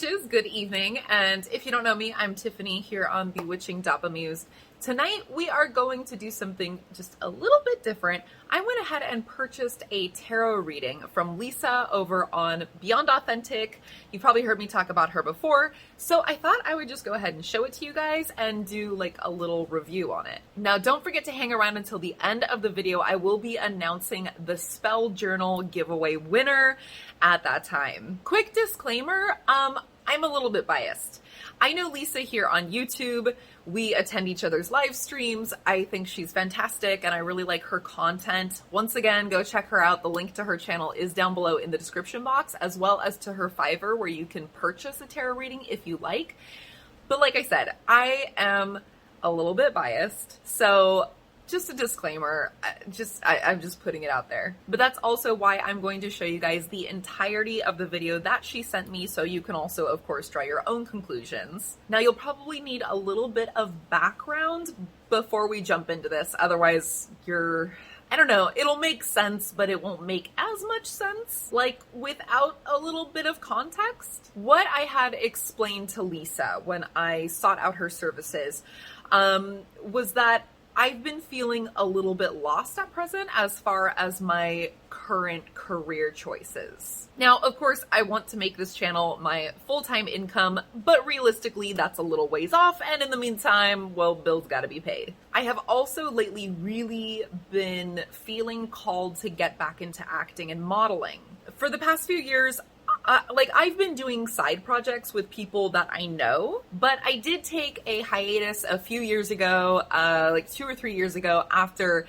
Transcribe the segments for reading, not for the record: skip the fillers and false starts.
witches, good evening, and if you don't know me, I'm Tiffany here on Bewitching.Bemused. Tonight we are going to do something just a little bit different. I went ahead and purchased a tarot reading from Lisa over on BeyondAuthent1c. You've probably heard me talk about her before, so I thought I would just go ahead and show it to you guys and do like a little review on it. Now don't forget to hang around until the end of the video. I will be announcing the spell journal giveaway winner at that time. Quick disclaimer, I'm a little bit biased. I know Lisa here on YouTube. We attend each other's live streams. I think she's fantastic and I really like her content. Once again, go check her out. The link to her channel is down below in the description box, as well as to her Fiverr where you can purchase a tarot reading if you like. But like I said, I am a little bit biased. So just a disclaimer, I'm just putting it out there. But that's also why I'm going to show you guys the entirety of the video that she sent me, so you can also, of course, draw your own conclusions. Now, you'll probably need a little bit of background before we jump into this. Otherwise, I don't know, it'll make sense, but it won't make as much sense, like, without a little bit of context. What I had explained to Lisa when I sought out her services was that I've been feeling a little bit lost at present as far as my current career choices. Now, of course, I want to make this channel my full-time income, but realistically, that's a little ways off, and in the meantime, well, bills gotta be paid. I have also lately really been feeling called to get back into acting and modeling. For the past few years, I've been doing side projects with people that I know, but I did take a hiatus a few years ago, like 2 or 3 years ago, after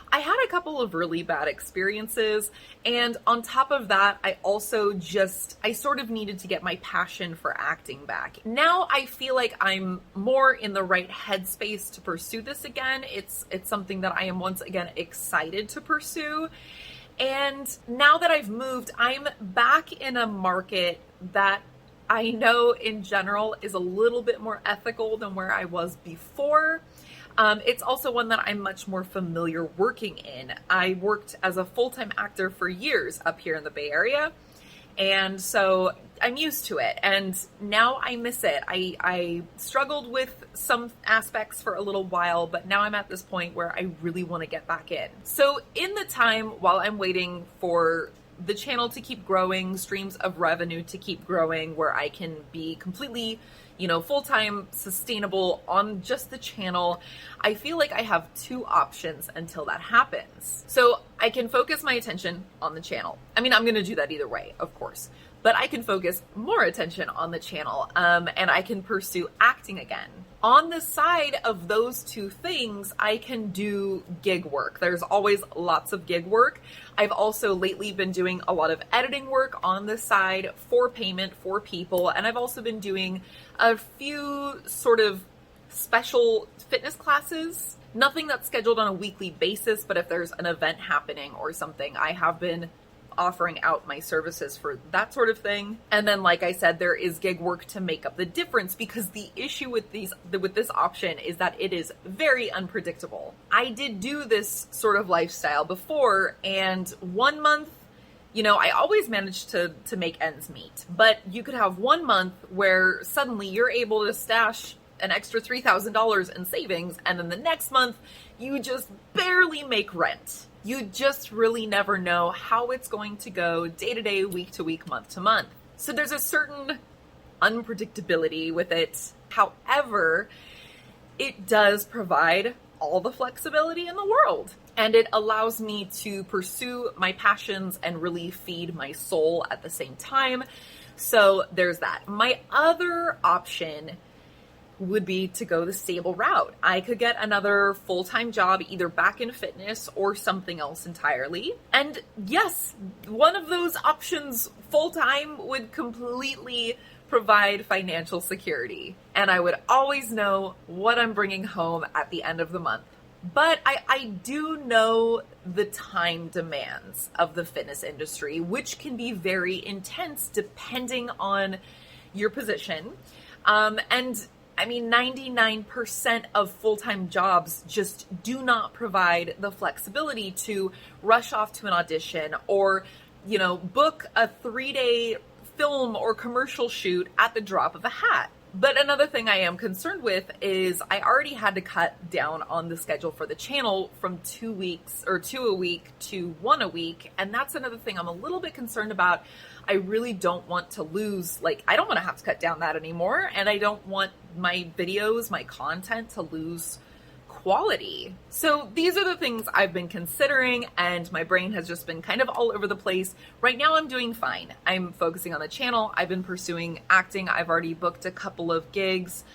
I had a couple of really bad experiences. And on top of that, I sort of needed to get my passion for acting back. Now I feel like I'm more in the right headspace to pursue this again. It's something that I am once again excited to pursue. And now that I've moved, I'm back in a market that I know in general is a little bit more ethical than where I was before. It's also one that I'm much more familiar working in. I worked as a full-time actor for years up here in the Bay Area, and so I'm used to it, and now I miss it. I struggled with some aspects for a little while, but now I'm at this point where I really want to get back in. So in the time while I'm waiting for the channel to keep growing, streams of revenue to keep growing, where I can be completely, full-time sustainable on just the channel, I feel like I have two options until that happens. So I can focus my attention on the channel. I mean, I'm going to do that either way, of course, but I can focus more attention on the channel, and I can pursue acting again. On the side of those two things, I can do gig work. There's always lots of gig work. I've also lately been doing a lot of editing work on the side for payment for people, and I've also been doing a few sort of special fitness classes. Nothing that's scheduled on a weekly basis, but if there's an event happening or something, I have been offering out my services for that sort of thing. And then, like I said, there is gig work to make up the difference, because the issue with this option is that it is very unpredictable. I did do this sort of lifestyle before, and 1 month, I always managed to make ends meet, but you could have 1 month where suddenly you're able to stash an extra $3,000 in savings, and then the next month you just barely make rent. You just really never know how it's going to go day to day, week to week, month to month. So there's a certain unpredictability with it. However, it does provide all the flexibility in the world, and it allows me to pursue my passions and really feed my soul at the same time. So there's that. My other option would be to go the stable route. I could get another full-time job, either back in fitness or something else entirely. And yes, one of those options, full-time, would completely provide financial security. And I would always know what I'm bringing home at the end of the month. But I do know the time demands of the fitness industry, which can be very intense depending on your position. And I mean, 99% of full-time jobs just do not provide the flexibility to rush off to an audition or, book a 3-day film or commercial shoot at the drop of a hat. But another thing I am concerned with is I already had to cut down on the schedule for the channel from 2 weeks or 2 a week to 1 a week. And that's another thing I'm a little bit concerned about. I really don't want to lose, I don't want to have to cut down that anymore. And I don't want my videos, my content to lose quality. So these are the things I've been considering, and my brain has just been kind of all over the place. Right now I'm doing fine. I'm focusing on the channel. I've been pursuing acting. I've already booked a couple of gigs.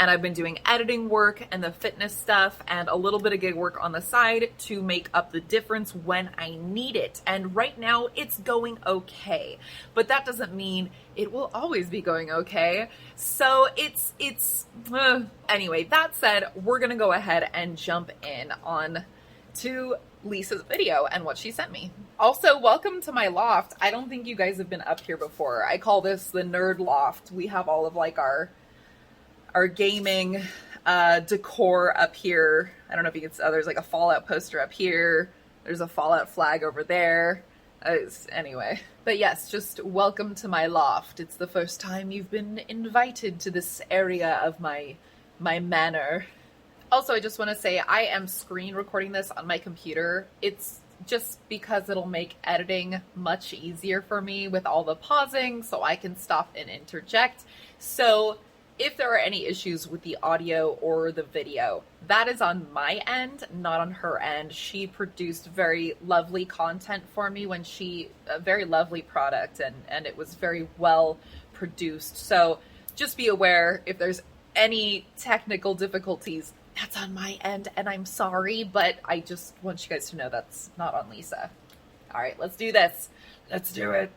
And I've been doing editing work and the fitness stuff and a little bit of gig work on the side to make up the difference when I need it. And right now it's going okay, but that doesn't mean it will always be going okay. So anyway, that said, we're going to go ahead and jump in on to Lisa's video and what she sent me. Also, welcome to my loft. I don't think you guys have been up here before. I call this the nerd loft. We have all of our gaming decor up here. I don't know if you can see, there's a Fallout poster up here. There's a Fallout flag over there. Anyway, but yes, just welcome to my loft. It's the first time you've been invited to this area of my manor. Also, I just want to say I am screen recording this on my computer. It's just because it'll make editing much easier for me with all the pausing, so I can stop and interject. So if there are any issues with the audio or the video, that is on my end, not on her end. She produced very lovely content for me a very lovely product, and it was very well produced. So just be aware if there's any technical difficulties, that's on my end, and I'm sorry, but I just want you guys to know that's not on Lisa. All right, let's do this. Let's do it.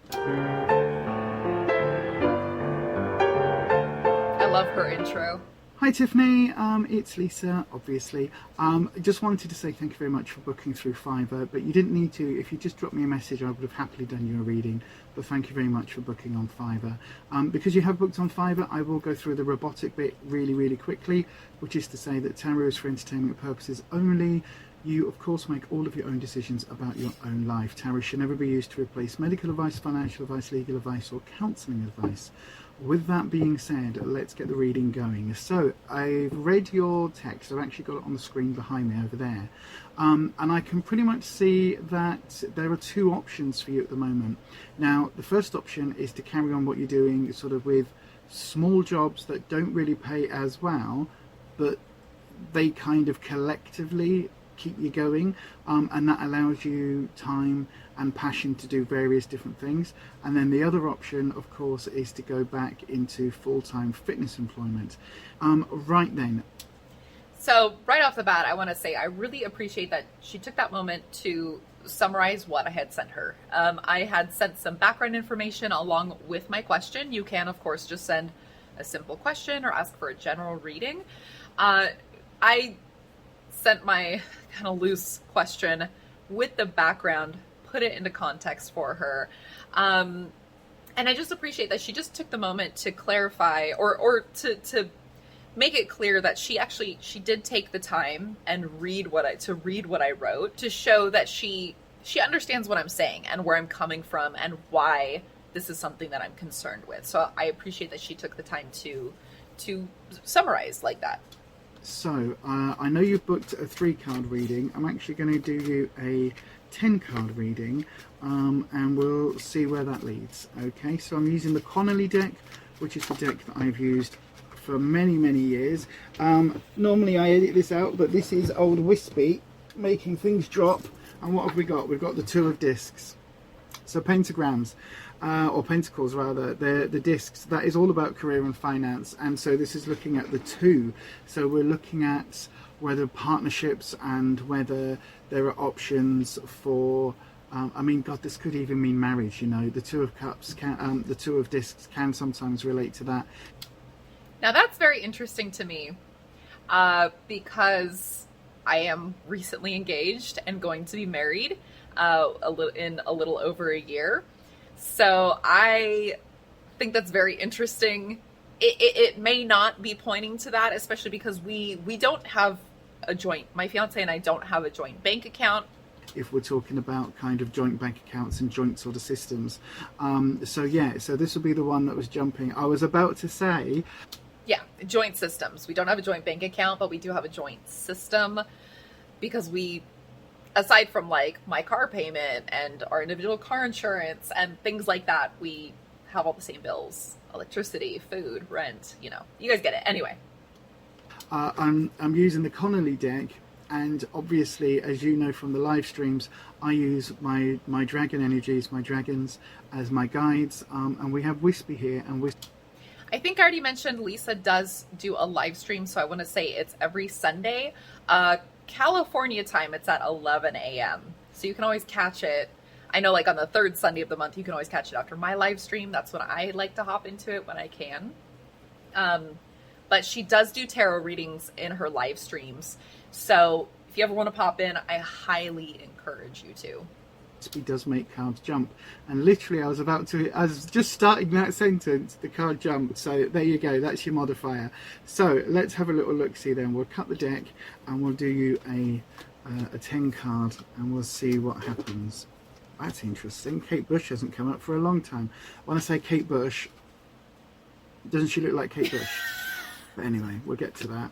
Love her intro. Hi Tiffany, it's Lisa, obviously. Just wanted to say thank you very much for booking through Fiverr, but you didn't need to. If you just dropped me a message, I would have happily done you a reading, but thank you very much for booking on Fiverr. Because you have booked on Fiverr, I will go through the robotic bit really quickly, which is to say that tarot is for entertainment purposes only. You, of course, make all of your own decisions about your own life. Tarot should never be used to replace medical advice, financial advice, legal advice, or counselling advice. With that being said, let's get the reading going. So, I've read your text. I've actually got it on the screen behind me over there. And I can pretty much see that there are two options for you at the moment. Now, the first option is to carry on what you're doing sort of with small jobs that don't really pay as well, but they kind of collectively keep you going, and that allows you time and passion to do various different things. And then the other option, of course, is to go back into full-time fitness employment. Right then. So right off the bat, I want to say I really appreciate that she took that moment to summarize what I had sent her. I had sent some background information along with my question. You can, of course, just send a simple question or ask for a general reading. I sent my kind of loose question with the background, put it into context for her. And I just appreciate that she just took the moment to clarify or to make it clear that she did take the time and read what I wrote, to show that she understands what I'm saying and where I'm coming from and why this is something that I'm concerned with. So I appreciate that she took the time to summarize like that. So, I know you've booked a 3-card reading. I'm actually going to do you a 10-card reading, and we'll see where that leads. Okay, so I'm using the Connolly deck, which is the deck that I've used for many years. Normally I edit this out, but this is old Wispy making things drop. And what have we got? We've got the 2 of discs. So pentagrams. Or pentacles rather, the discs, that is all about career and finance, and so this is looking at the 2. So we're looking at whether partnerships and whether there are options for, I mean, God, this could even mean marriage, you know. The 2 of cups, the 2 of discs can sometimes relate to that. Now that's very interesting to me, because I am recently engaged and going to be married in a little over a year. So I think that's very interesting. It may not be pointing to that, especially because we don't have a joint, my fiance and I don't have a joint bank account. if we're talking about kind of joint bank accounts and joint sort of systems. So yeah, so this will be the one that was jumping. I was about to say, yeah, joint systems. We don't have a joint bank account, but we do have a joint system, because we, aside from like my car payment and our individual car insurance and things like that, we have all the same bills: electricity, food, rent, you know, you guys get it. Anyway. I'm using the Connolly deck, and obviously, as you know from the live streams, I use my dragon energies, my dragons, as my guides, and we have Wispy here, and I think I already mentioned Lisa does do a live stream, so I want to say it's every Sunday. California time, it's at 11 a.m. So you can always catch it. I know, like on the third Sunday of the month, you can always catch it after my live stream. That's when I like to hop into it when I can. But she does do tarot readings in her live streams. So if you ever want to pop in, I highly encourage you to. Wispy does make cards jump, and literally I was just starting that sentence, the card jumped. So there you go, that's your modifier. So let's have a little look see then. We'll cut the deck and we'll do you a 10 card and we'll see what happens. That's interesting. Kate Bush hasn't come up for a long time. When I say Kate Bush, doesn't she look like Kate Bush? But anyway, we'll get to that.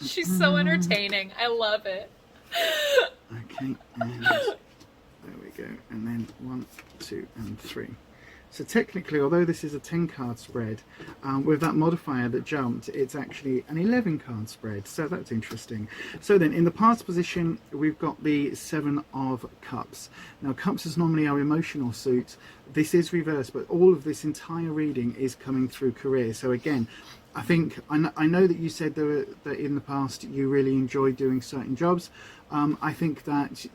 She's so entertaining. I love it. Okay, and there we go. And then 1, 2, and 3. So technically, although this is a 10 card spread, with that modifier that jumped, it's actually an 11 card spread. So that's interesting. So then in the past position, we've got the 7 of Cups. Now, Cups is normally our emotional suit. This is reversed, but all of this entire reading is coming through career. So again, I think, I know that you said that in the past you really enjoyed doing certain jobs. I think that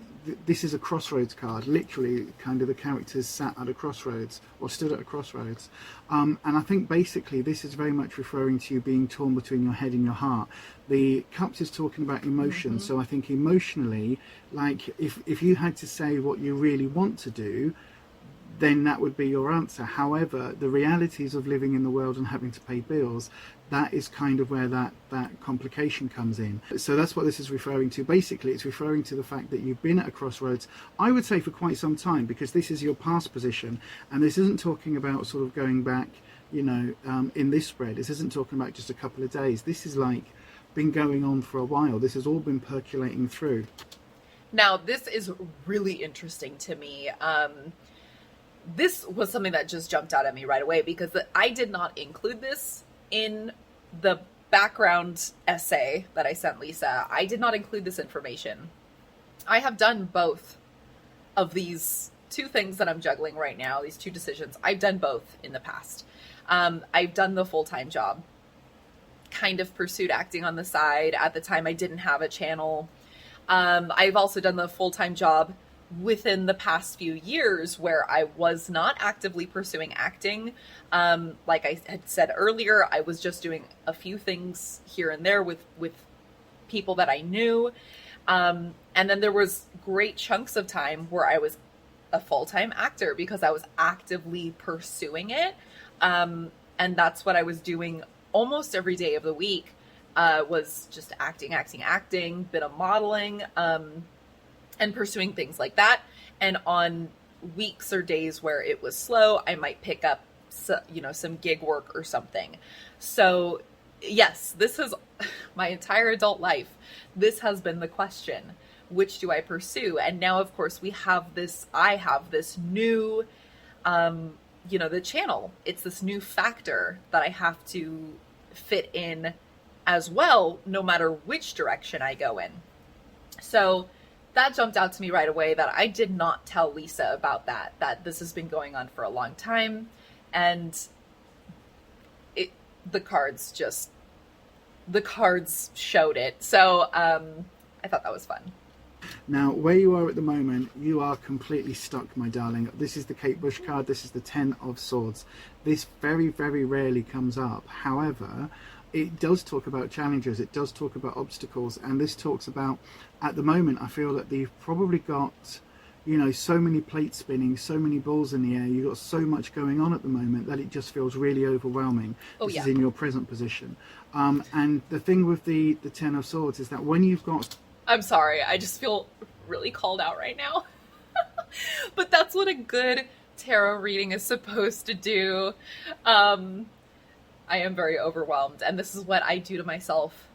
this is a crossroads card. Literally, kind of the characters sat at a crossroads, or stood at a crossroads. And I think basically this is very much referring to you being torn between your head and your heart. The Cups is talking about emotion. So I think emotionally, like if you had to say what you really want to do, then that would be your answer. However, the realities of living in the world and having to pay bills, that is kind of where that complication comes in. So that's what this is referring to. Basically, it's referring to the fact that you've been at a crossroads, I would say for quite some time, because this is your past position, and this isn't talking about sort of going back, you know, in this spread. This isn't talking about just a couple of days. This is like been going on for a while. This has all been percolating through. Now, this is really interesting to me. This was something that just jumped out at me right away, because I did not include this in the background essay that I sent Lisa. I did not include this information. I have done both of these two things that I'm juggling right now, these two decisions. I've done both in the past. I've done the full-time job, kind of pursued acting on the side. At the time, I didn't have a channel. I've also done the full-time job within the past few years where I was not actively pursuing acting. Like I had said earlier, I was just doing a few things here and there with people that I knew. And then there was great chunks of time where I was a full-time actor because I was actively pursuing it. And that's what I was doing almost every day of the week, was just acting, bit of modeling, and pursuing things like that. And on weeks or days where it was slow, I might pick up, some gig work or something. So yes, this is my entire adult life. This has been the question. Which do I pursue? And now, of course, I have this new, the channel. It's this new factor that I have to fit in as well, no matter which direction I go in. So that jumped out to me right away, that I did not tell Lisa about that this has been going on for a long time. And the cards showed it. So I thought that was fun. Now, where you are at the moment, you are completely stuck, my darling. This is the Kate Bush card. This is the 10 of Swords. This very, very rarely comes up. However, it does talk about challenges. It does talk about obstacles. And this talks about, at the moment, I feel that you've probably got, so many plates spinning, so many balls in the air. You've got so much going on at the moment that it just feels really overwhelming. This is in your present position. And the thing with the 10 of Swords is that when you've got... I'm sorry, I just feel really called out right now. But that's what a good tarot reading is supposed to do. I am very overwhelmed, and this is what I do to myself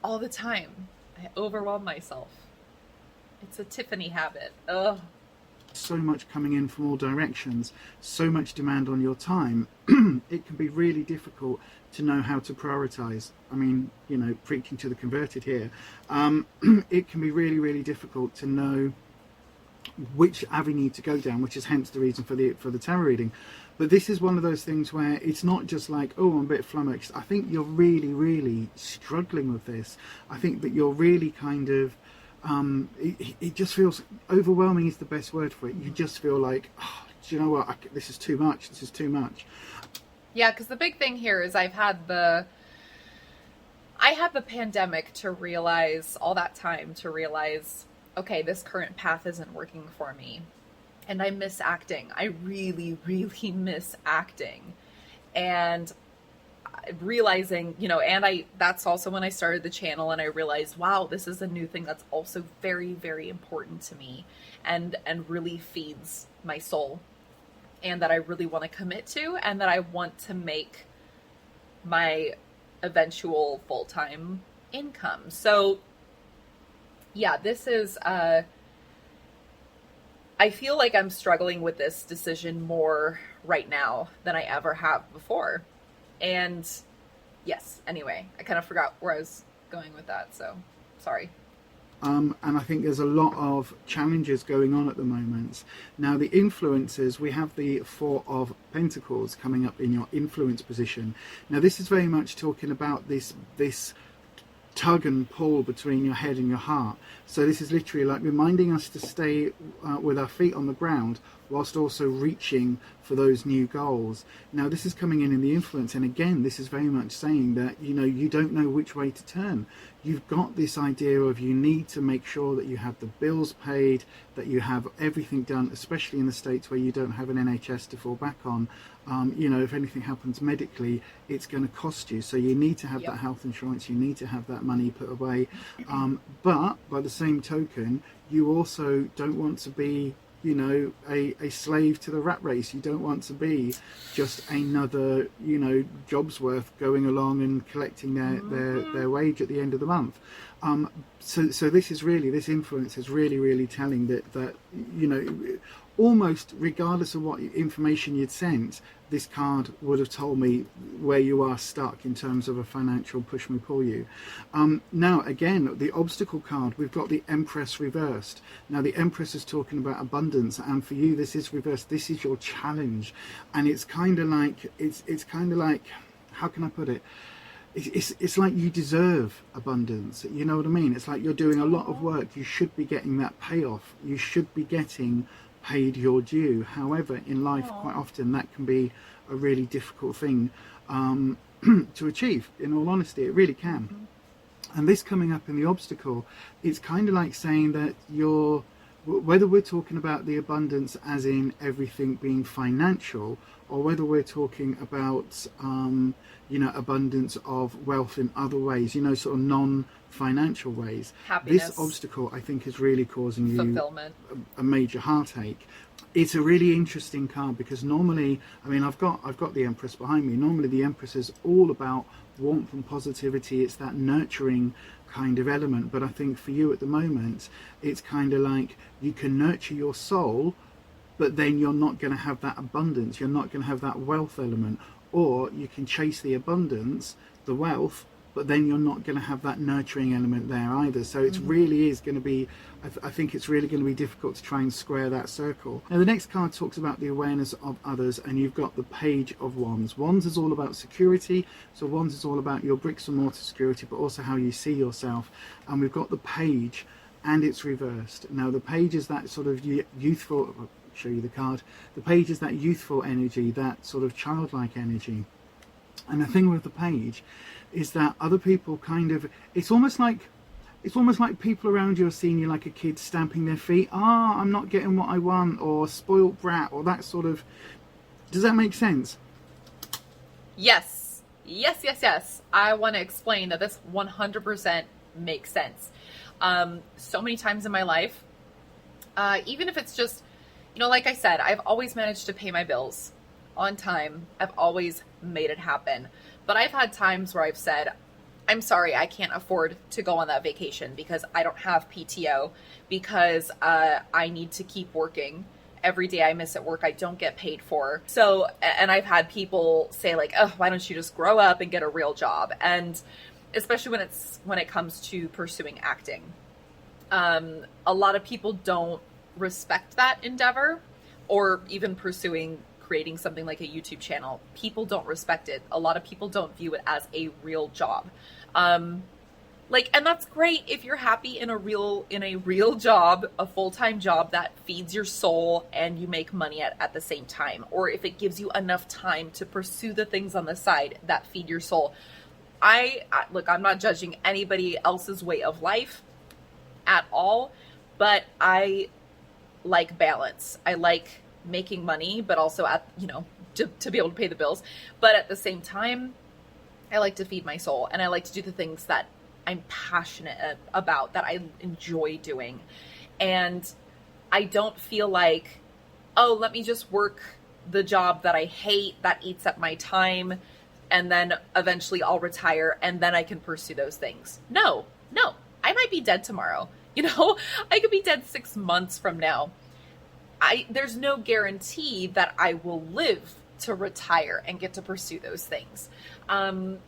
all the time. I overwhelm myself. It's a Tiffany habit. Ugh. So much coming in from all directions, so much demand on your time, it can be really difficult to know how to prioritize. I mean, you know, preaching to the converted here. It can be really, really difficult to know which avenue to go down, which is hence the reason for the tarot reading. But this is one of those things where it's not just like, oh, I'm a bit flummoxed. I think you're really, really struggling with this. I think that you're really kind of it just feels overwhelming is the best word for it. You just feel like, oh, do you know what, this is too much, this is too much. Yeah, because the big thing here is I had the pandemic to realize, all that time to realize, okay, this current path isn't working for me. And I miss acting. I really, really miss acting. And realizing, you know, and that's also when I started the channel, and I realized, wow, this is a new thing that's also very, very important to me and really feeds my soul, and that I really want to commit to, and that I want to make my eventual full-time income. So yeah, this is I feel like I'm struggling with this decision more right now than I ever have before. And yes, anyway, I kind of forgot where I was going with that, so sorry. And I think there's a lot of challenges going on at the moment. Now, the influences, we have the Four of Pentacles coming up in your influence position. Now, this is very much talking about this tug and pull between your head and your heart. So this is literally like reminding us to stay with our feet on the ground whilst also reaching for those new goals. Now, this is coming in the influence, and again, this is very much saying that, you know, you don't know which way to turn. You've got this idea of you need to make sure that you have the bills paid, that you have everything done, especially in the States where you don't have an NHS to fall back on. You know, if anything happens medically, it's going to cost you. So you need to have that health insurance, you need to have that money put away. But by the same token, you also don't want to be, you know, a slave to the rat race. You don't want to be just another, you know, job's worth going along and collecting their wage at the end of the month. So this is really, this influence is really, really telling that, you know, almost regardless of what information you'd sent, this card would have told me where you are stuck in terms of a financial push me pull you. Now again, the obstacle card, we've got the Empress reversed. Now the Empress is talking about abundance, and for you this is reversed. This is your challenge, and it's kind of like, it's kind of like, how can I put it? It's like you deserve abundance, you know what I mean? It's like you're doing a lot of work, you should be getting that payoff, you should be getting paid your due. However, in life, quite often that can be a really difficult thing to achieve. In all honesty, it really can. And this coming up in the obstacle, it's kind of like saying that you're, whether we're talking about the abundance as in everything being financial, or whether we're talking about you know, abundance of wealth in other ways, you know, sort of non-financial ways. Happiness. This obstacle, I think, is really causing you fulfillment, a major heartache. It's a really interesting card because normally, I mean, I've got the Empress behind me. Normally the Empress is all about warmth and positivity. It's that nurturing kind of element. But I think for you at the moment, it's kind of like you can nurture your soul, but then you're not going to have that abundance. You're not going to have that wealth element. Or you can chase the abundance, the wealth, but then you're not going to have that nurturing element there either. So it really is going to be, I think it's really going to be difficult to try and square that circle. Now the next card talks about the awareness of others, and you've got the Page of Wands. Wands is all about security, so Wands is all about your bricks and mortar security, but also how you see yourself. And we've got the Page, and it's reversed. Now the Page is that sort of youthful, I'll show you the card, the Page is that youthful energy, that sort of childlike energy. And the thing with the Page is that other people kind of, it's almost like people around you are seeing you like a kid stamping their feet. I'm not getting what I want, or spoiled brat, or that sort of, does that make sense? Yes. I want to explain that this 100% makes sense. So many times in my life, Even if it's just, like I said, I've always managed to pay my bills on time. I've always made it happen. But I've had times where I've said, I'm sorry, I can't afford to go on that vacation because I don't have PTO, because I need to keep working. Every day I miss at work, I don't get paid for. So, and I've had people say like, oh, why don't you just grow up and get a real job? And especially when it comes to pursuing acting. A lot of people don't respect that endeavor, or even pursuing creating something like a YouTube channel. People don't respect it. A lot of people don't view it as a real job. And that's great if you're happy in a real job, a full-time job that feeds your soul and you make money at the same time, or if it gives you enough time to pursue the things on the side that feed your soul. Look, I'm not judging anybody else's way of life at all, but I like balance. I like making money, but also to be able to pay the bills. But at the same time, I like to feed my soul, and I like to do the things that I'm passionate about, that I enjoy doing. And I don't feel like, oh, let me just work the job that I hate, that eats up my time, and then eventually I'll retire and then I can pursue those things. No, I might be dead tomorrow. I could be dead 6 months from now. There's no guarantee that I will live to retire and get to pursue those things. And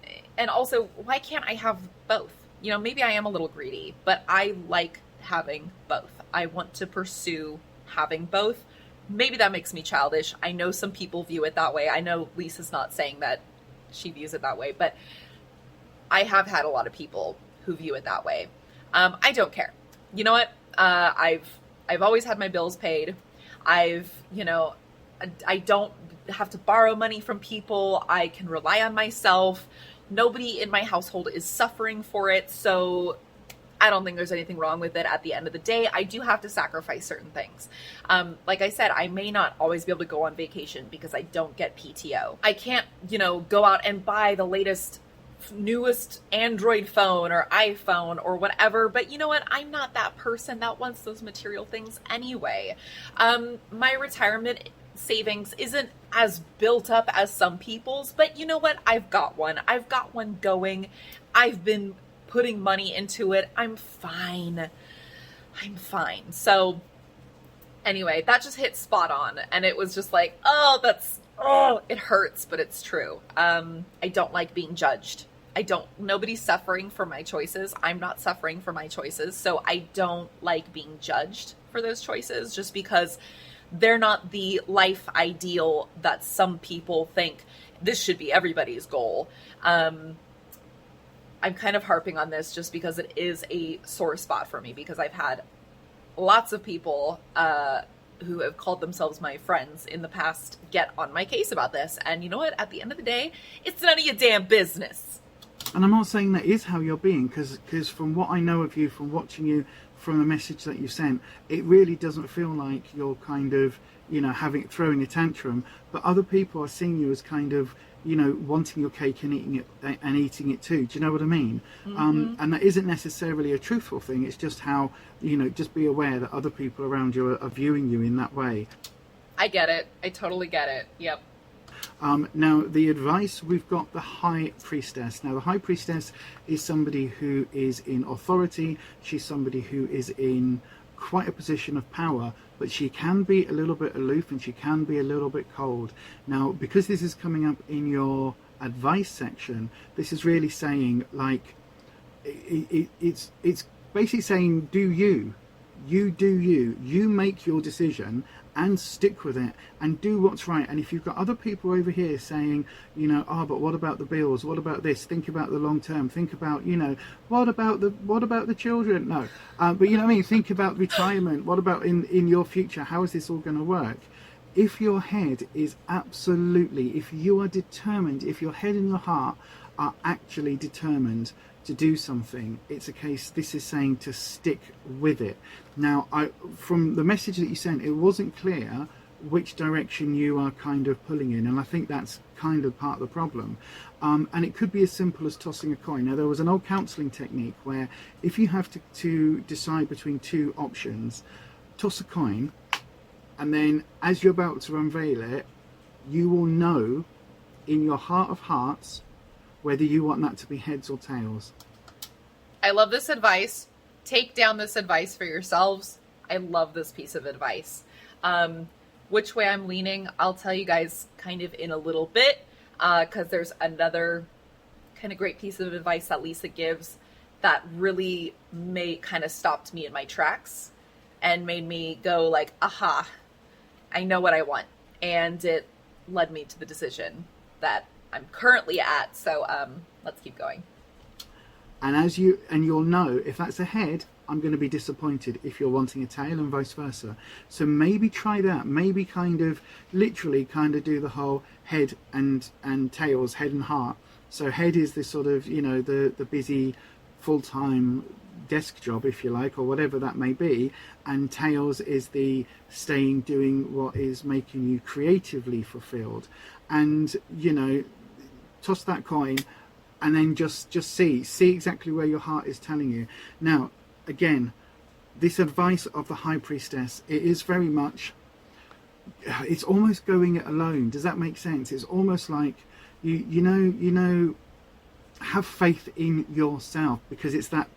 also, why can't I have both? Maybe I am a little greedy, but I like having both. I want to pursue having both. Maybe that makes me childish. I know some people view it that way. I know Lisa's not saying that she views it that way, but I have had a lot of people who view it that way. I don't care. You know what? I've always had my bills paid. I don't have to borrow money from people. I can rely on myself. Nobody in my household is suffering for it. So I don't think there's anything wrong with it. At the end of the day, I do have to sacrifice certain things. Like I said, I may not always be able to go on vacation because I don't get PTO. I can't, go out and buy the latest, newest Android phone or iPhone or whatever. But you know what? I'm not that person that wants those material things anyway. My retirement savings isn't as built up as some people's, but you know what? I've got one going. I've been putting money into it. I'm fine. So anyway, that just hit spot on. And it was just like, it hurts, but it's true. I don't like being judged. Nobody's suffering for my choices. I'm not suffering for my choices. So I don't like being judged for those choices, just because they're not the life ideal that some people think this should be everybody's goal. I'm kind of harping on this just because it is a sore spot for me, because I've had lots of people who have called themselves my friends in the past get on my case about this. And you know what? At the end of the day, it's none of your damn business. And I'm not saying that is how you're being, because from what I know of you, from watching you, from the message that you sent, it really doesn't feel like you're kind of, throwing a tantrum. But other people are seeing you as kind of, wanting your cake and eating it too. Do you know what I mean? Mm-hmm. And that isn't necessarily a truthful thing. It's just how, just be aware that other people around you are viewing you in that way. I get it. I totally get it. Yep. Now, the advice, we've got the High Priestess. Now, the High Priestess is somebody who is in authority. She's somebody who is in quite a position of power, but she can be a little bit aloof and she can be a little bit cold. Now, because this is coming up in your advice section, this is really saying, like, it's basically saying, do you make your decision and stick with it and do what's right. And if you've got other people over here saying, but what about the bills? What about this? Think about the long term. Think about, what about the children? No, but you know what I mean? Think about retirement. What about in your future? How is this all going to work? If your head is if you are determined, if your head and your heart are actually determined to do something, it's a case, this is saying to stick with it. Now, from the message that you sent, it wasn't clear which direction you are kind of pulling in, and I think that's kind of part of the problem. And it could be as simple as tossing a coin. Now, there was an old counselling technique where if you have to decide between two options, toss a coin, and then as you're about to unveil it, you will know in your heart of hearts whether you want that to be heads or tails. I love this advice. Take down this advice for yourselves. I love this piece of advice. Which way I'm leaning, I'll tell you guys kind of in a little bit, because there's another kind of great piece of advice that Lisa gives that really kind of stopped me in my tracks and made me go like, aha, I know what I want. And it led me to the decision that I'm currently at. So let's keep going. And you'll know if that's a head, I'm going to be disappointed if you're wanting a tail, and vice versa. So maybe try that. Maybe kind of literally kind of do the whole head and tails, head and heart. So head is this sort of, you know, the busy full-time desk job, if you like, or whatever that may be, and tails is the staying, doing what is making you creatively fulfilled. And, you know, toss that coin and then just see exactly where your heart is telling you. Now again, this advice of the High Priestess, it is very much, it's almost going it alone. Does that make sense? It's almost like you know have faith in yourself, because it's that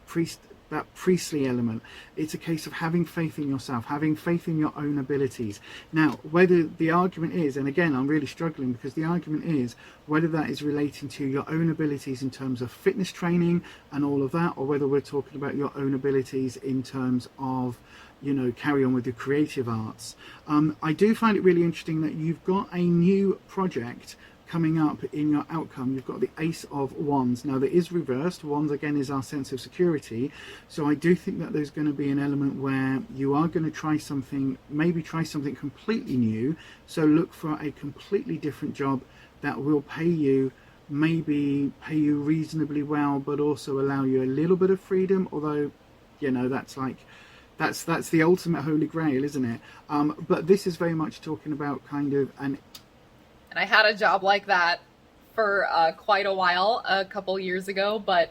priestly element. It's a case of having faith in yourself, having faith in your own abilities. Now, whether the argument is, and again I'm really struggling, because the argument is whether that is relating to your own abilities in terms of fitness training and all of that, or whether we're talking about your own abilities in terms of, you know, carry on with your creative arts. I do find it really interesting that you've got a new project coming up in your outcome. You've got the Ace of Wands. Now, there is reversed. Wands again is our sense of security, so I do think that there's going to be an element where you are going to try something, maybe try something completely new. So look for a completely different job that will pay you, maybe pay you reasonably well, but also allow you a little bit of freedom. Although, you know, that's like that's the ultimate holy grail, isn't it? But this is very much talking about kind of an. And I had a job like that for quite a while, a couple years ago, but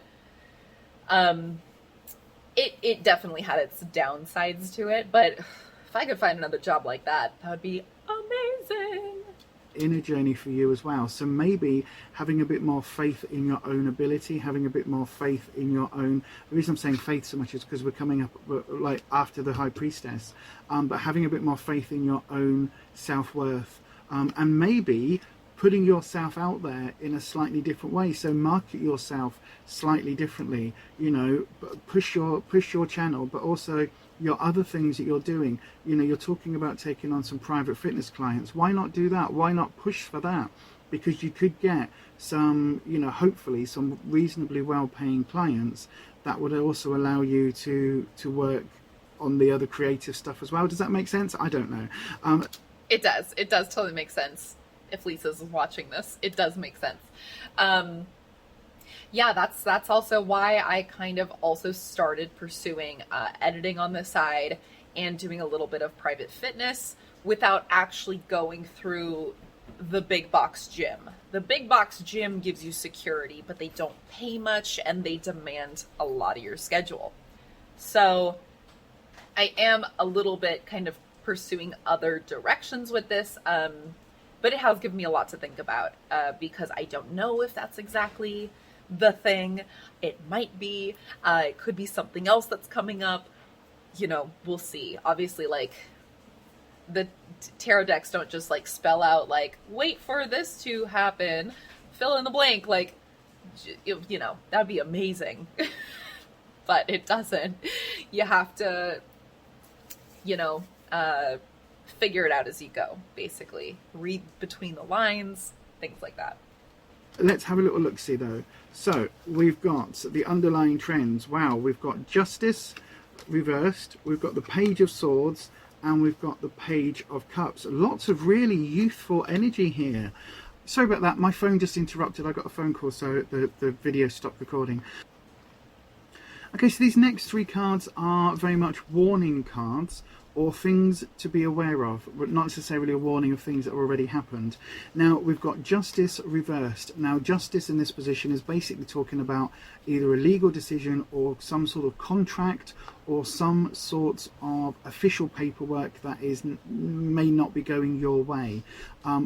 it definitely had its downsides to it. But if I could find another job like that, that would be amazing. Inner journey for you as well. So maybe having a bit more faith in your own ability, having a bit more faith in your own, the reason I'm saying faith so much is because we're coming up like after the High Priestess, but having a bit more faith in your own self-worth, and maybe putting yourself out there in a slightly different way. So market yourself slightly differently, you know, push your channel, but also your other things that you're doing. You know, you're talking about taking on some private fitness clients. Why not do that? Why not push for that? Because you could get some, you know, hopefully some reasonably well-paying clients that would also allow you to work on the other creative stuff as well. Does that make sense? I don't know. It does totally make sense. If Lisa's watching this, it does make sense. Yeah, that's also why I kind of also started pursuing editing on the side and doing a little bit of private fitness without actually going through the big box gym. The big box gym gives you security, but they don't pay much and they demand a lot of your schedule. So I am a little bit kind of pursuing other directions with this, but it has given me a lot to think about, because I don't know if that's exactly the thing. It might be, it could be something else that's coming up, you know, we'll see. Obviously, like, the tarot decks don't just like spell out like, wait for this to happen, fill in the blank, like, you know, that'd be amazing. But it doesn't. You have to, you know, figure it out as you go, basically. Read between the lines, things like that. Let's have a little look-see though. So we've got the underlying trends. Wow, we've got Justice reversed, we've got the Page of Swords, and we've got the Page of Cups. Lots of really youthful energy here. Sorry about that, my phone just interrupted. I got a phone call, so the video stopped recording. Okay, so these next three cards are very much warning cards or things to be aware of, but not necessarily a warning of things that have already happened. Now we've got justice reversed. Now justice in this position is basically talking about either a legal decision or some sort of contract or some sort of official paperwork that may not be going your way,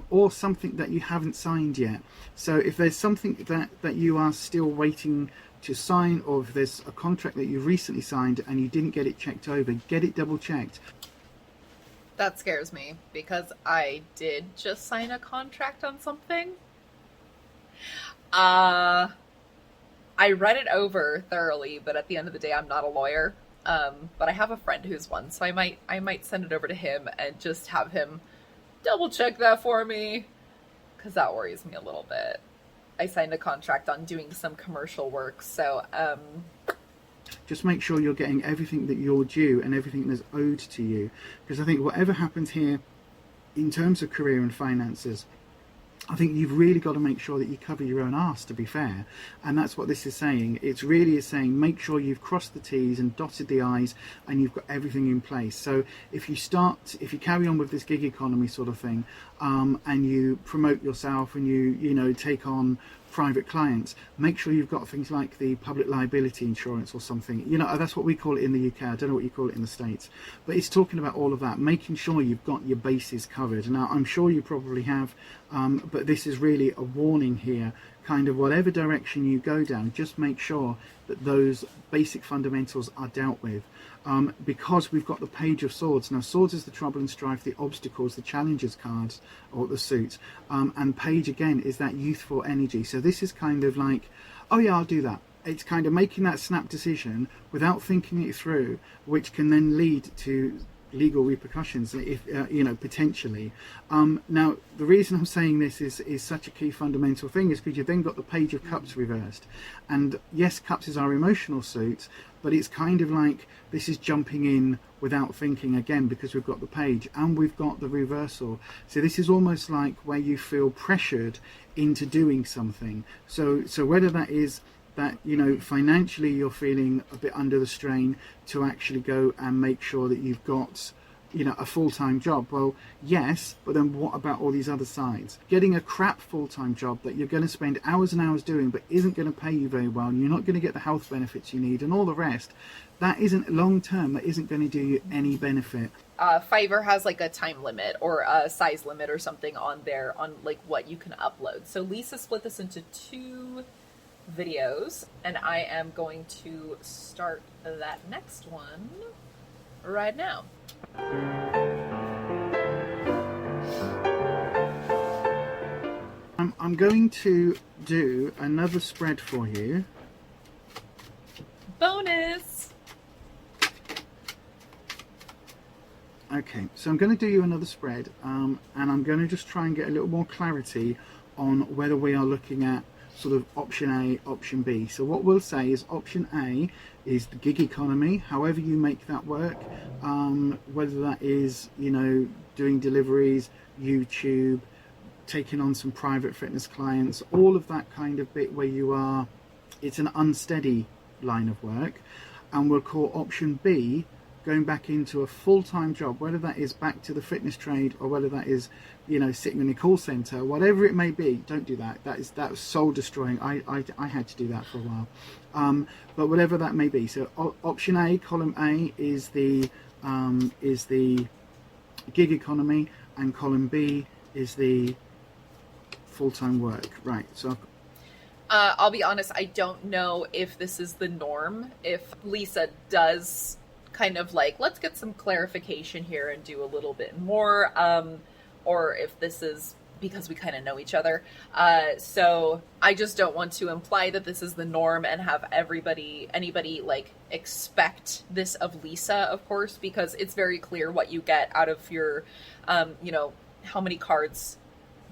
or something that you haven't signed yet. So if there's something that you are still waiting to sign, or if there's a contract that you recently signed and you didn't get it checked over, get it double checked. That scares me because I did just sign a contract on something. I read it over thoroughly, but at the end of the day, I'm not a lawyer. But I have a friend who's one, so I might send it over to him and just have him double check that for me, because that worries me a little bit. I signed a contract on doing some commercial work, so just make sure you're getting everything that you're due and everything that's owed to you, because I think whatever happens here in terms of career and finances, I think you've really got to make sure that you cover your own arse, to be fair. And that's what this is saying. It's really is saying make sure you've crossed the T's and dotted the I's and you've got everything in place. So if you carry on with this gig economy sort of thing, and you promote yourself and you take on private clients, make sure you've got things like the public liability insurance or something. That's what we call it in the UK. I don't know what you call it in the States, but it's talking about all of that, making sure you've got your bases covered. Now I'm sure you probably have, but this is really a warning here. Kind of whatever direction you go down, just make sure that those basic fundamentals are dealt with, because we've got the Page of Swords. Now swords is the trouble and strife, the obstacles, the challenges cards, or the suit, and Page again is that youthful energy. So this is kind of like, oh yeah, I'll do that. It's kind of making that snap decision without thinking it through, which can then lead to legal repercussions, if potentially. Now the reason I'm saying this is such a key fundamental thing is because you've then got the Page of Cups reversed, and yes, Cups is our emotional suit, but it's kind of like this is jumping in without thinking again, because we've got the Page and we've got the reversal. So this is almost like where you feel pressured into doing something. So whether that is that financially you're feeling a bit under the strain to actually go and make sure that you've got a full-time job. Well, yes, but then what about all these other sides? Getting a crap full-time job that you're going to spend hours and hours doing but isn't going to pay you very well, and you're not going to get the health benefits you need and all the rest, that isn't long-term, that isn't going to do you any benefit. Fiverr has like a time limit or a size limit or something on there on like what you can upload. So Lisa split this into 2 videos, and I am going to start that next one right now. I'm going to do another spread for you. Bonus! Okay, so I'm going to do you another spread, and I'm going to just try and get a little more clarity on whether we are looking at sort of option A, option B. So what we'll say is option A is the gig economy, however you make that work, whether that is, doing deliveries, YouTube, taking on some private fitness clients, all of that kind of bit where it's an unsteady line of work. And we'll call option B going back into a full-time job, whether that is back to the fitness trade or whether that is, sitting in a call center, whatever it may be. Don't do that. That was soul destroying. I had to do that for a while. But whatever that may be. So option A, column A, is the gig economy, and column B is the full-time work. Right. So I'll be honest, I don't know if this is the norm. If Lisa does kind of like, let's get some clarification here and do a little bit more, or if this is because we kind of know each other. So I just don't want to imply that this is the norm and have anybody like expect this of Lisa, of course, because it's very clear what you get out of your, how many cards,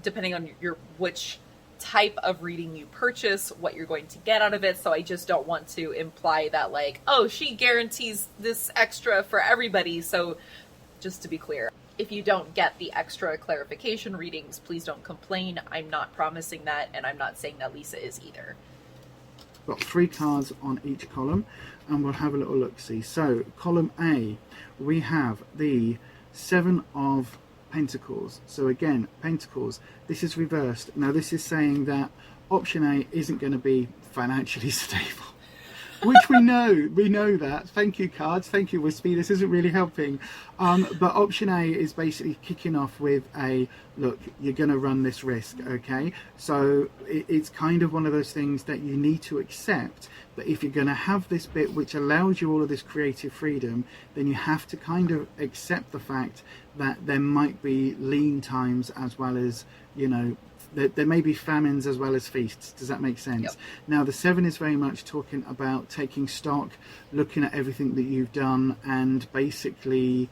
depending on which type of reading you purchase, what you're going to get out of it. So I just don't want to imply that like, oh, she guarantees this extra for everybody. So just to be clear, if you don't get the extra clarification readings, please don't complain. I'm not promising that, and I'm not saying that Lisa is either. Got 3 cards on each column, and we'll have a little look-see. So column A, we have the 7 of Pentacles. So again, Pentacles, this is reversed. Now this is saying that option A isn't going to be financially stable, which we know that. Thank you, cards. Thank you, Wispy. This isn't really helping. But option A is basically kicking off with a, look, you're going to run this risk, okay? So it's kind of one of those things that you need to accept, that if you're going to have this bit which allows you all of this creative freedom, then you have to kind of accept the fact that there might be lean times as well as, you know, there may be famines as well as feasts. Does that make sense? Yep. Now the 7 is very much talking about taking stock, looking at everything that you've done, and basically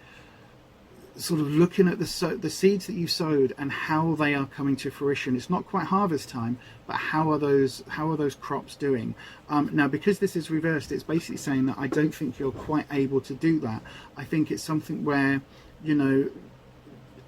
sort of looking at the seeds that you sowed and how they are coming to fruition. It's not quite harvest time, but how are those crops doing? Now because this is reversed, it's basically saying that I don't think you're quite able to do that. I think it's something where, you know,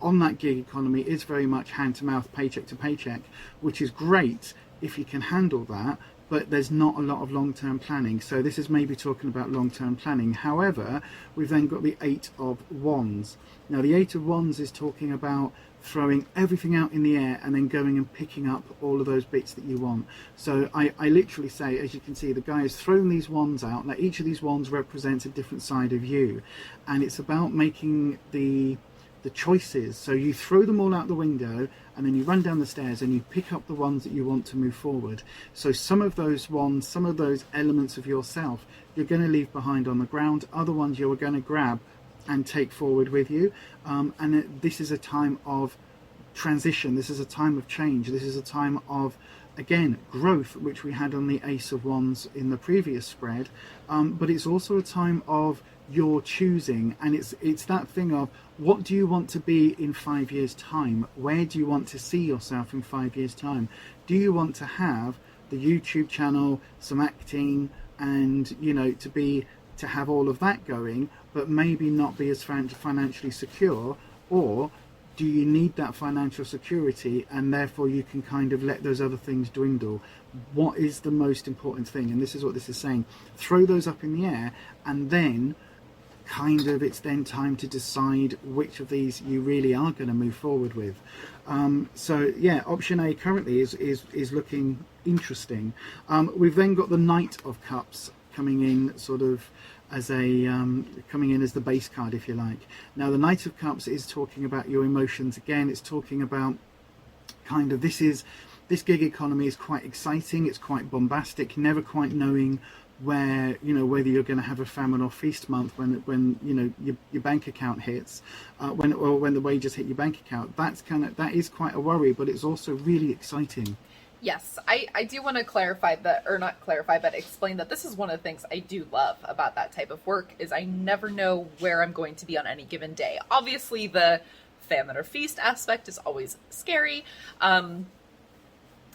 on that gig economy is very much hand to mouth, paycheck to paycheck, which is great if you can handle that, but there's not a lot of long-term planning. So this is maybe talking about long-term planning. However, we've then got the 8 of Wands. Now the 8 of Wands is talking about throwing everything out in the air and then going and picking up all of those bits that you want. So I literally say, as you can see, the guy has thrown these wands out. Now each of these wands represents a different side of you, and it's about making the choices. So you throw them all out the window and then you run down the stairs and you pick up the ones that you want to move forward. So some of those ones, some of those elements of yourself, you're going to leave behind on the ground. Other ones you're going to grab and take forward with you. This is a time of transition. This is a time of change. This is a time of, again, growth, which we had on the Ace of Wands in the previous spread. But it's also a time of your choosing, and it's that thing of, what do you want to be in 5 years time? Where do you want to see yourself in 5 years time? Do you want to have the YouTube channel, some acting, and, you know, to have all of that going, but maybe not be as financially secure? Or do you need that financial security and therefore you can kind of let those other things dwindle? What is the most important thing? And this is what this is saying. Throw those up in the air, and then kind of it's then time to decide which of these you really are going to move forward with. So yeah, option A currently is looking interesting. We've then got the Knight of Cups coming in sort of as a coming in as the base card, if you like. Now the Knight of Cups is talking about your emotions again. It's talking about kind of this gig economy is quite exciting, it's quite bombastic, never quite knowing where, you know, whether you're going to have a famine or feast month when you know your bank account hits, when the wages hit your bank account. That is quite a worry, but it's also really exciting. Yes, I do want to clarify that, or not clarify, but explain that this is one of the things I do love about that type of work, is I never know where I'm going to be on any given day. Obviously, the famine or feast aspect is always scary,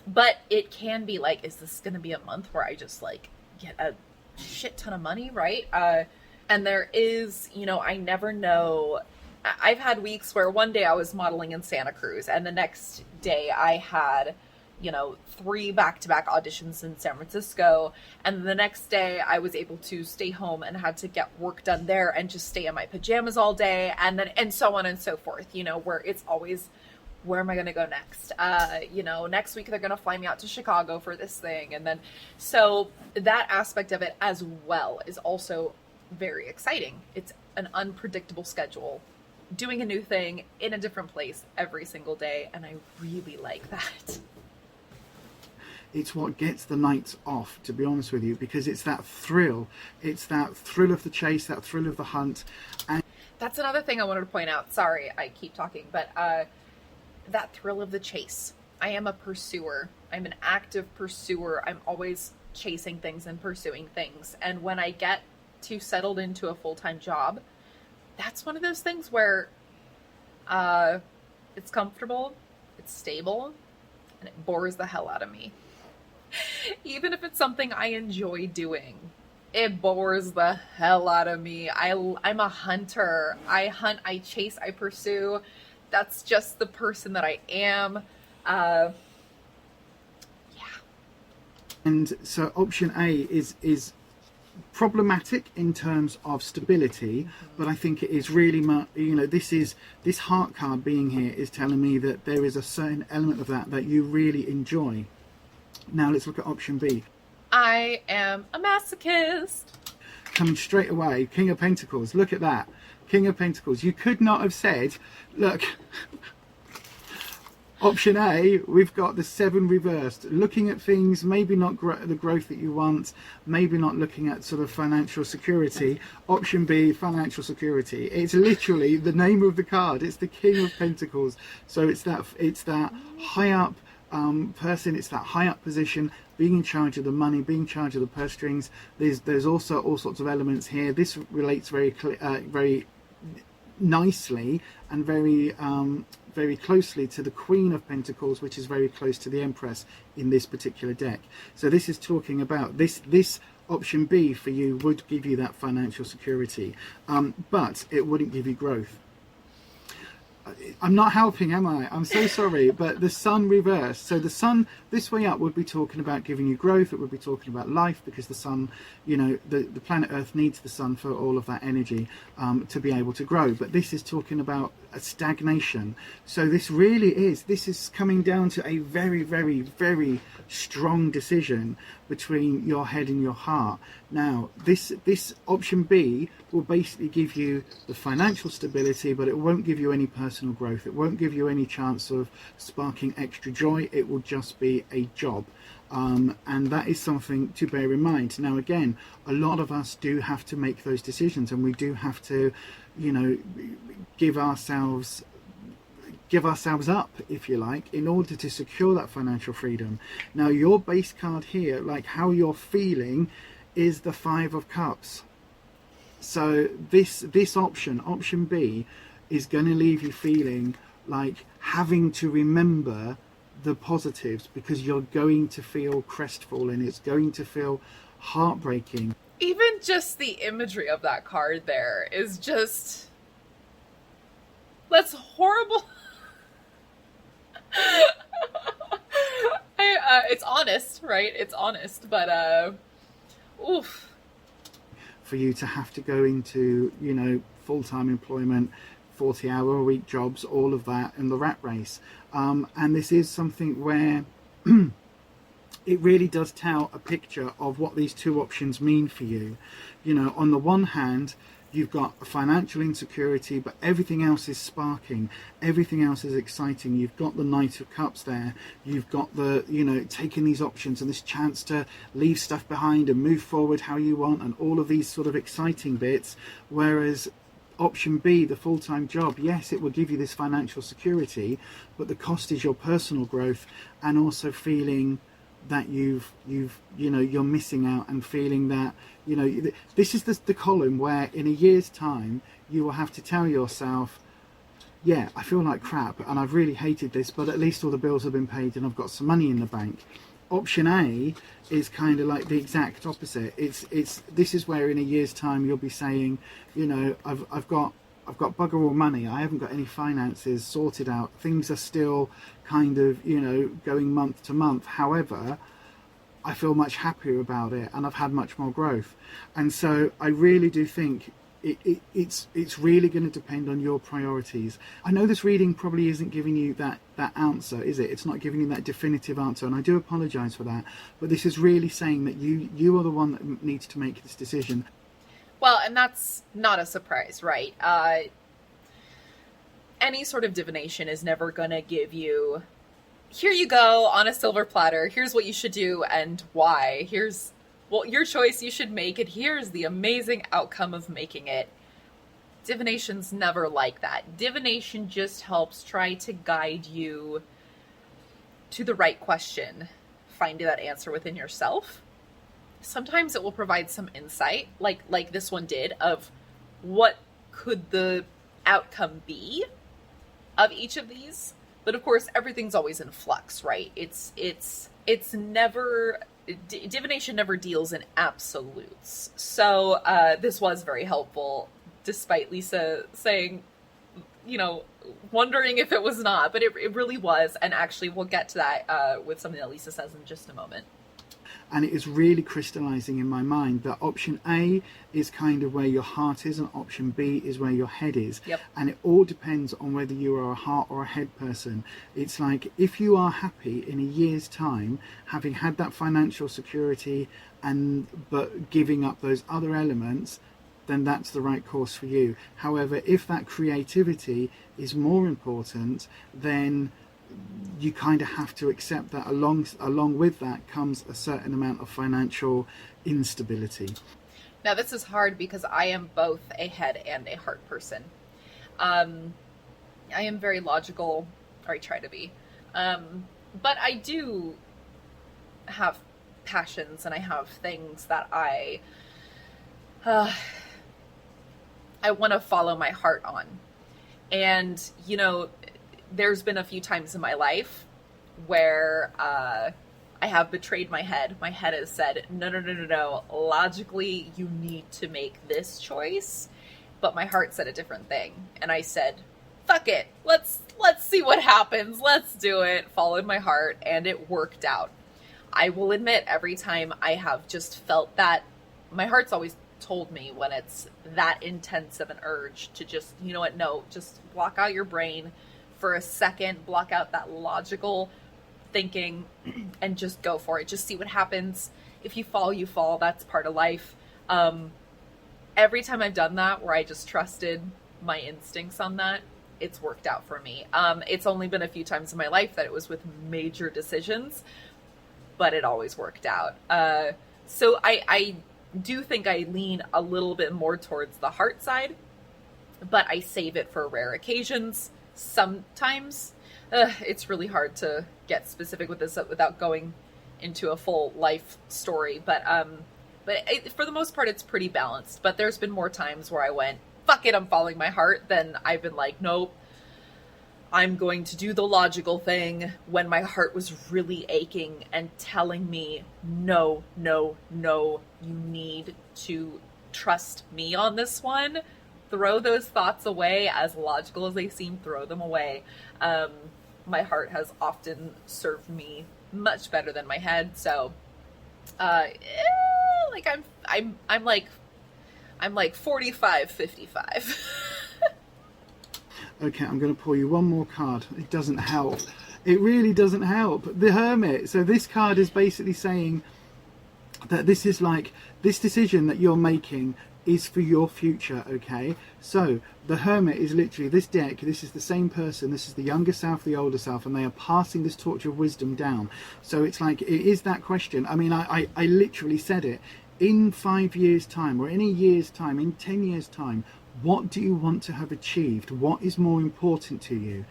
but it can be like, is this going to be a month where I just like get a shit ton of money, right? And there is, you know, I never know. I've had weeks where one day I was modeling in Santa Cruz, and the next day I had, you know, 3 back-to-back auditions in San Francisco, and the next day I was able to stay home and had to get work done there and just stay in my pajamas all day, and so on and so forth, you know, where it's always, where am I going to go next? You know, next week they're going to fly me out to Chicago for this thing. And then, so that aspect of it as well is also very exciting. It's an unpredictable schedule, doing a new thing in a different place every single day. And I really like that. It's what gets the nights off, to be honest with you, because it's that thrill. It's that thrill of the chase, that thrill of the hunt. And that's another thing I wanted to point out. Sorry, I keep talking, but, that thrill of the chase. I am a pursuer. I'm an active pursuer. I'm always chasing things and pursuing things. And when I get too settled into a full-time job, that's one of those things where it's comfortable, it's stable, and it bores the hell out of me. Even if it's something I enjoy doing, it bores the hell out of me. I'm a hunter. I hunt, I chase, I pursue. That's just the person that I am. Yeah. And so option A is problematic in terms of stability, but I think it is really much, this heart card being here is telling me that there is a certain element of that you really enjoy. Now let's look at option B. I am a masochist. Coming straight away, King of Pentacles. Look at that, King of Pentacles. You could not have said, look, option A, we've got the 7 reversed, looking at things, maybe not the growth that you want, maybe not looking at sort of financial security. Option B, financial security. It's literally the name of the card. It's the King of Pentacles. So it's that high up person, it's that high up position, being in charge of the money, being in charge of the purse strings. There's also all sorts of elements here. This relates very nicely and very closely to the Queen of Pentacles, which is very close to the Empress in this particular deck. So this is talking about this option B for you would give you that financial security, but it wouldn't give you growth. I'm not helping, am I? I'm so sorry, but the Sun reversed. So the Sun this way up would be talking about giving you growth. It would be talking about life, because the Sun, the planet Earth needs the Sun for all of that energy to be able to grow. But this is talking about a stagnation. So this is coming down to a very, very, very strong decision between your head and your heart. Now, this option B will basically give you the financial stability, but it won't give you any personal growth. It won't give you any chance of sparking extra joy. It will just be a job. And that is something to bear in mind. Now, again, a lot of us do have to make those decisions, and we do have to, give ourselves up, if you like, in order to secure that financial freedom. Now, your base card here, like how you're feeling, is the 5 of Cups. So this option B, is going to leave you feeling like having to remember the positives, because you're going to feel crestfallen. It's going to feel heartbreaking. Even just the imagery of that card there is just... that's horrible. It's honest, right? It's honest, but oof. For you to have to go into, full-time employment, 40-hour-a-week jobs, all of that, and the rat race. And this is something where it really does tell a picture of what these two options mean for you. On the one hand, you've got financial insecurity, but everything else is sparking, everything else is exciting. You've got the Knight of Cups there, you've got the, taking these options and this chance to leave stuff behind and move forward how you want, and all of these sort of exciting bits. Whereas option B, the full-time job, yes, it will give you this financial security, but the cost is your personal growth, and also feeling that you're missing out, and feeling that this is the column where in a year's time you will have to tell yourself, yeah, I feel like crap and I've really hated this, but at least all the bills have been paid and I've got some money in the bank. Option A is kind of like the exact opposite. This is where in a year's time you'll be saying, I've got bugger all money, I haven't got any finances sorted out, things are still kind of going month to month, however I feel much happier about it and I've had much more growth. And so I really do think it's really going to depend on your priorities. I know this reading probably isn't giving you that answer, is it? It's not giving you that definitive answer, and I do apologize for that, but this is really saying that you are the one that needs to make this decision. Well, and that's not a surprise, right? Any sort of divination is never going to give you, here you go on a silver platter, here's what you should do and why. Here's, your choice you should make, and here's the amazing outcome of making it. Divination's never like that. Divination just helps try to guide you to the right question, find that answer within yourself. Sometimes it will provide some insight, like this one did, of what could the outcome be of each of these. But of course, everything's always in flux, right? It's never, divination never deals in absolutes. So this was very helpful, despite Lisa saying, wondering if it was not, but it really was. And actually, we'll get to that with something that Lisa says in just a moment. and it is really crystallizing in my mind that option A is kind of where your heart is and option B is where your head is. Yep. And it all depends on whether you are a heart or a head person. It's like, if you are happy in a year's time having had that financial security but giving up those other elements, then that's the right course for you. However, if that creativity is more important, then you kind of have to accept that along with that comes a certain amount of financial instability. Now, this is hard because I am both a head and a heart person. I am very logical, or I try to be. But I do have passions, and I have things that I want to follow my heart on. And, you know, there's been a few times in my life where I have betrayed my head. My head has said, no. Logically, you need to make this choice. But my heart said a different thing. And I said, fuck it. Let's see what happens. Let's do it. Followed my heart, and it worked out. I will admit, every time I have just felt that, my heart's always told me when it's that intense of an urge to just, you know what, no, just block out your brain for a second, block out that logical thinking, and just go for it. Just see what happens. If you fall, you fall. That's part of life. Every time I've done that, where I just trusted my instincts on that, it's worked out for me. It's only been a few times in my life that it was with major decisions, but it always worked out. So I do think I lean a little bit more towards the heart side, but I save it for rare occasions. Sometimes it's really hard to get specific with this without going into a full life story, but for the most part, it's pretty balanced. But there's been more times where I went, fuck it, I'm following my heart, then I've been like, nope, I'm going to do the logical thing, when my heart was really aching and telling me, no, you need to trust me on this one. Throw those thoughts away. As logical as they seem, throw them away. My heart has often served me much better than my head. So, like I'm like 45-55. Okay, I'm going to pull you one more card. It doesn't help. It really doesn't help. The Hermit. So this card is basically saying that this is like, this decision that you're making is for your future, okay? So the Hermit is literally this deck. This is the same person. This is the younger self, the older self, and they are passing this torch of wisdom down. So it's like, it is that question. I mean, I literally said it. In 5 years' time, or in a year's time, in 10 years' time, what do you want to have achieved? What is more important to you?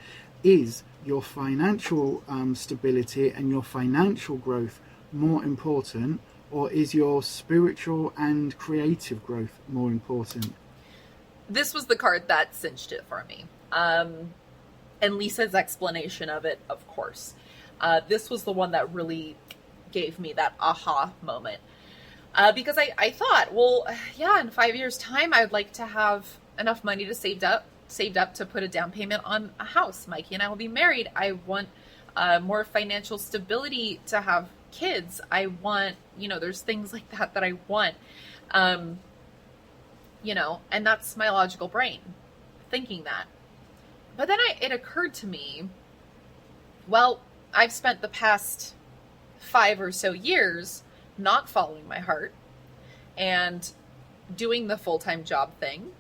Is your financial stability and your financial growth more important, or is your spiritual and creative growth more important? This was the card that cinched it for me. And Lisa's explanation of it, of course. This was the one that really gave me that aha moment. Because I thought, well, yeah, in 5 years' time, I would like to have enough money to saved up to put a down payment on a house. Mikey and I will be married. I want more financial stability to have kids. I want, there's things like that I want, and that's my logical brain thinking that. But then it occurred to me, well, I've spent the past 5 or so years not following my heart and doing the full-time job thing.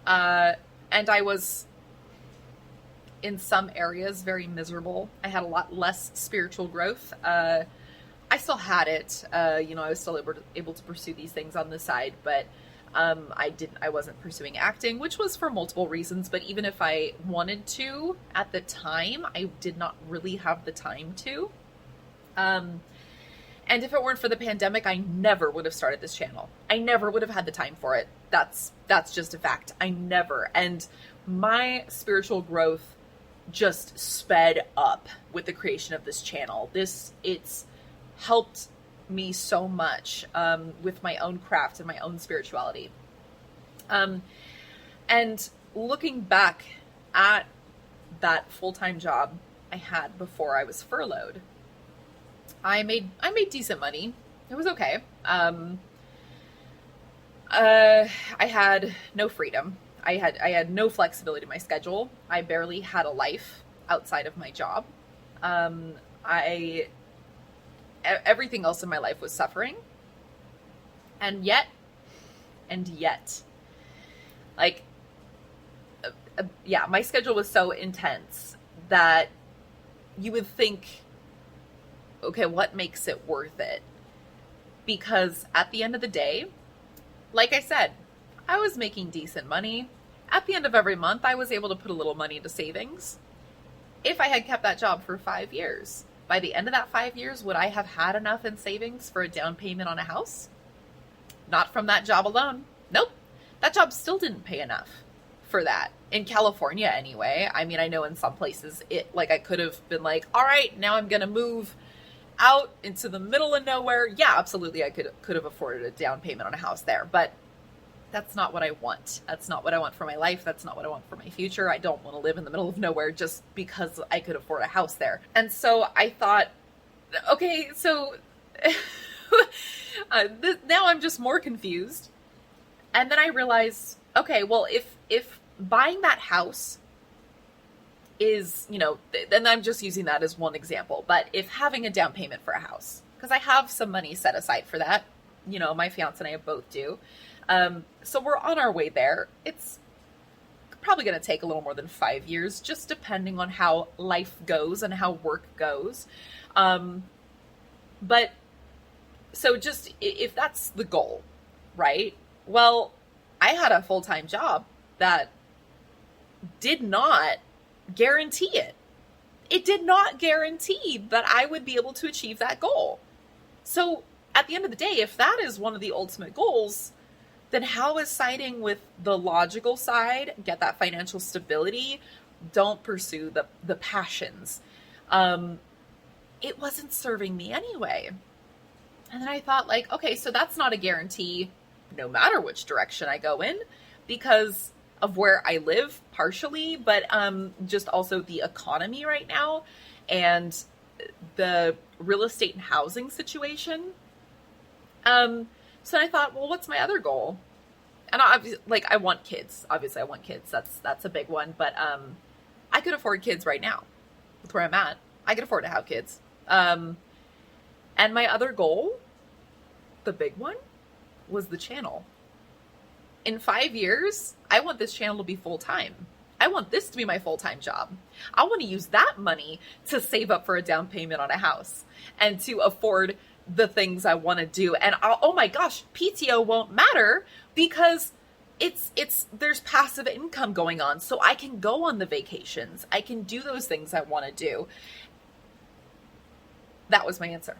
And I was, in some areas, very miserable. I had a lot less spiritual growth. I still had it. I was still able to pursue these things on the side, but I wasn't pursuing acting, which was for multiple reasons. But even if I wanted to at the time, I did not really have the time to. And if it weren't for the pandemic, I never would have started this channel. I never would have had the time for it. That's just a fact. I never. And my spiritual growth just sped up with the creation of this channel. It's helped me so much with my own craft and my own spirituality. And looking back at that full-time job I had before I was furloughed, I made decent money. It It was okay. I had no freedom. I had no flexibility in my schedule. I barely had a life outside of my job. I everything else in my life was suffering. And yet, like, yeah, my schedule was so intense that you would think, okay, what makes it worth it? Because at the end of the day, like I said, I was making decent money. At the end of every month, I was able to put a little money into savings. If I had kept that job for 5 years, by the end of that 5 years, would I have had enough in savings for a down payment on a house? Not from that job alone. Nope. That job still didn't pay enough for that. In California, anyway. I mean, I know in some places, I could have been like, all right, now I'm going to move out into the middle of nowhere. Yeah, absolutely. I could have afforded a down payment on a house there, but that's not what I want. That's not what I want for my life. That's not what I want for my future. I don't want to live in the middle of nowhere just because I could afford a house there. And so I thought, okay, so now I'm just more confused. And then I realized, okay, well, if buying that house is, then I'm just using that as one example, but if having a down payment for a house, because I have some money set aside for that, my fiance and I both do. So we're on our way there. It's probably going to take a little more than 5 years, just depending on how life goes and how work goes. But so just if that's the goal, right? Well, I had a full-time job that did not guarantee it. It did not guarantee that I would be able to achieve that goal. So at the end of the day, if that is one of the ultimate goals, then how is siding with the logical side, get that financial stability, don't pursue the passions? It wasn't serving me anyway. And then I thought, okay, so that's not a guarantee no matter which direction I go in, because of where I live partially, but just also the economy right now and the real estate and housing situation. So I thought, well, what's my other goal? And I want kids. Obviously, I want kids. That's a big one. But I could afford kids right now with where I'm at. I could afford to have kids. And my other goal, the big one, was the channel. In 5 years, I want this channel to be full-time. I want this to be my full-time job. I want to use that money to save up for a down payment on a house and to afford the things I want to do. And oh my gosh, PTO won't matter because there's passive income going on. So I can go on the vacations. I can do those things I want to do. That was my answer.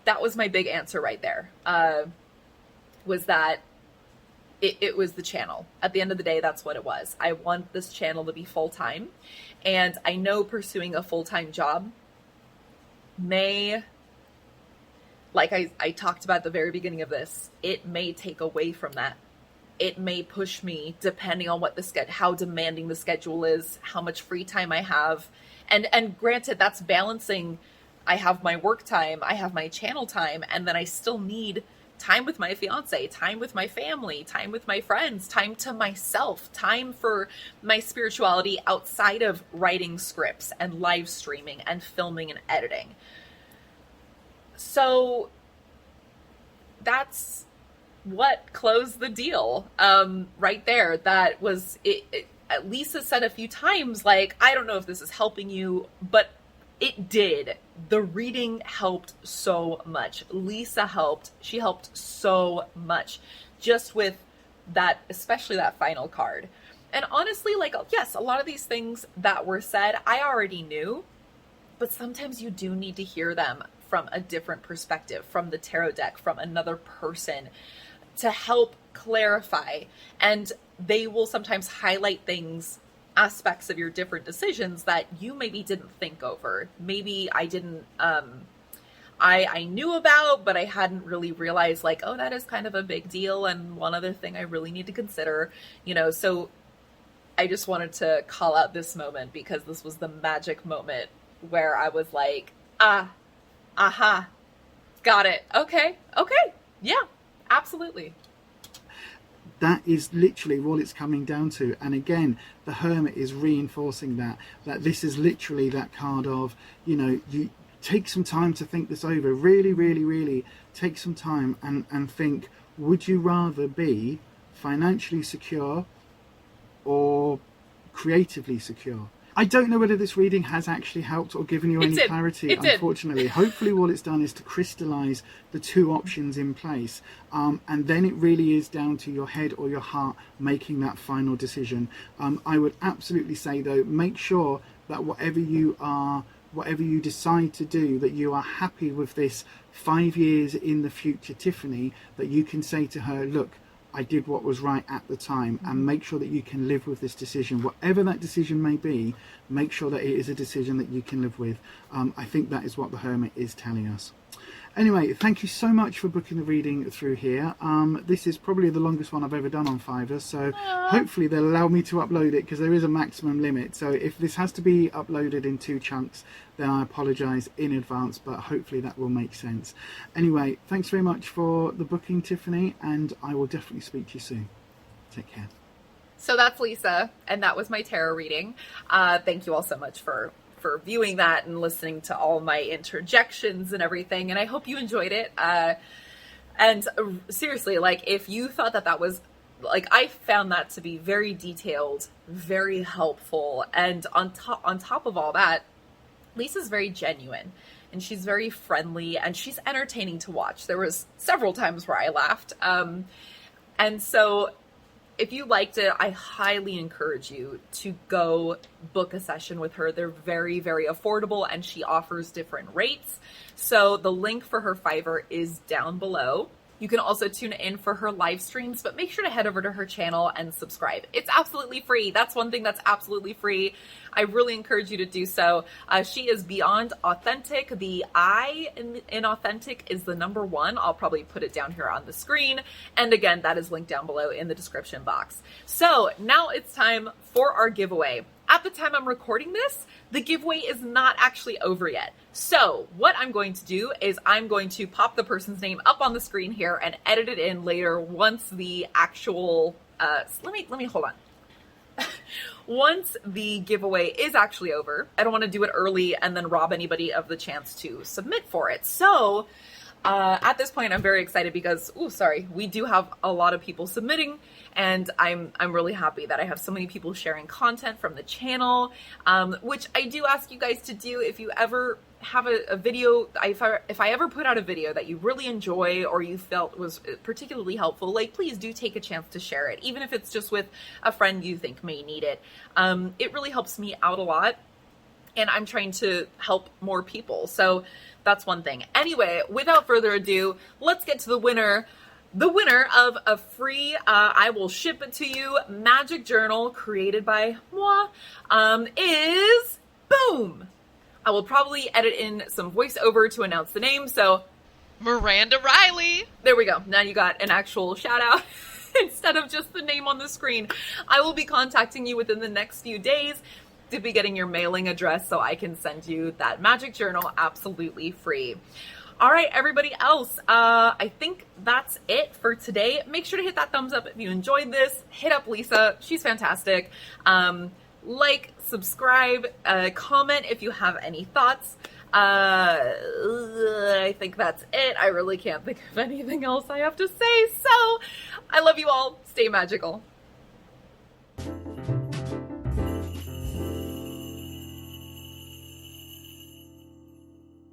That was my big answer right there. Was that it was the channel. At the end of the day, that's what it was. I want this channel to be full-time. And I know pursuing a full-time job may, like I talked about at the very beginning of this, it may take away from that. It may push me depending on what how demanding the schedule is, how much free time I have. And granted, that's balancing. I have my work time, I have my channel time, and then I still need time with my fiance, time with my family, time with my friends, time to myself, time for my spirituality outside of writing scripts and live streaming and filming and editing. So that's what closed the deal right there. That was it. Lisa said a few times, I don't know if this is helping you, but it did. The reading helped so much. Lisa helped. She helped so much just with that, especially that final card. And honestly, yes, a lot of these things that were said, I already knew, but sometimes you do need to hear them from a different perspective, from the tarot deck, from another person to help clarify. And they will sometimes highlight aspects of your different decisions that you maybe didn't think over. Maybe I didn't, I knew about, but I hadn't really realized oh, that is kind of a big deal. And one other thing I really need to consider, so I just wanted to call out this moment because this was the magic moment where I was aha, Got it. Okay. Yeah, absolutely. That is literally what it's coming down to. And again, the Hermit is reinforcing that this is literally that card of, you take some time to think this over. Really, really, really take some time and think, would you rather be financially secure or creatively secure? I don't know whether this reading has actually helped or given you any clarity, unfortunately. Hopefully what it's done is to crystallise the two options in place. And then it really is down to your head or your heart making that final decision. I would absolutely say, though, make sure that whatever you decide to do, that you are happy with this 5 years in the future Tiffany, that you can say to her, look, I did what was right at the time, and make sure that you can live with this decision. Whatever that decision may be, make sure that it is a decision that you can live with. I think that is what the Hermit is telling us. Anyway, thank you so much for booking the reading through here. This is probably the longest one I've ever done on Fiverr, so hopefully they'll allow me to upload it, because there is a maximum limit. So if this has to be uploaded in 2 chunks, then I apologise in advance, but hopefully that will make sense. Anyway, thanks very much for the booking, Tiffany, and I will definitely speak to you soon. Take care. So that's Lisa, and that was my tarot reading. Thank you all so much for viewing that and listening to all my interjections and everything, and I hope you enjoyed it. And seriously, like, if you thought that was, like, I found that to be very detailed, very helpful, and on top of all that, Lisa's very genuine, and she's very friendly, and she's entertaining to watch. There was several times where I laughed, and so if you liked it, I highly encourage you to go book a session with her. They're very, very affordable, and she offers different rates. So the link for her Fiverr is down below. You can also tune in for her live streams, but make sure to head over to her channel and subscribe. It's absolutely free. That's one thing that's absolutely free. I really encourage you to do so. She is Beyond Authentic. The I in authentic is the number 1. I'll probably put it down here on the screen. And again, that is linked down below in the description box. So now it's time for our giveaway. At the time I'm recording this, the giveaway is not actually over yet. So what I'm going to do is I'm going to pop the person's name up on the screen here and edit it in later once the actual, let me hold on. Once the giveaway is actually over. I don't want to do it early and then rob anybody of the chance to submit for it. So at this point, I'm very excited because, we do have a lot of people submitting, and I'm really happy that I have so many people sharing content from the channel, which I do ask you guys to do. If you ever have a video, if I ever put out a video that you really enjoy or you felt was particularly helpful, like, please do take a chance to share it, even if it's just with a friend you think may need it. It really helps me out a lot, and I'm trying to help more people. So that's one thing. Anyway, without further ado, let's get to the winner. The winner of a free, I will ship it to you, magic journal created by moi, is, boom! I will probably edit in some voiceover to announce the name, so Miranda Riley. There we go. Now you got an actual shout out instead of just the name on the screen. I will be contacting you within the next few days to be getting your mailing address so I can send you that magic journal absolutely free. All right, everybody else, I think that's it for today. Make sure to hit that thumbs up if you enjoyed this. Hit up Lisa. She's fantastic. Like, subscribe, comment if you have any thoughts. I think that's it. I really can't think of anything else I have to say. So I love you all. Stay magical.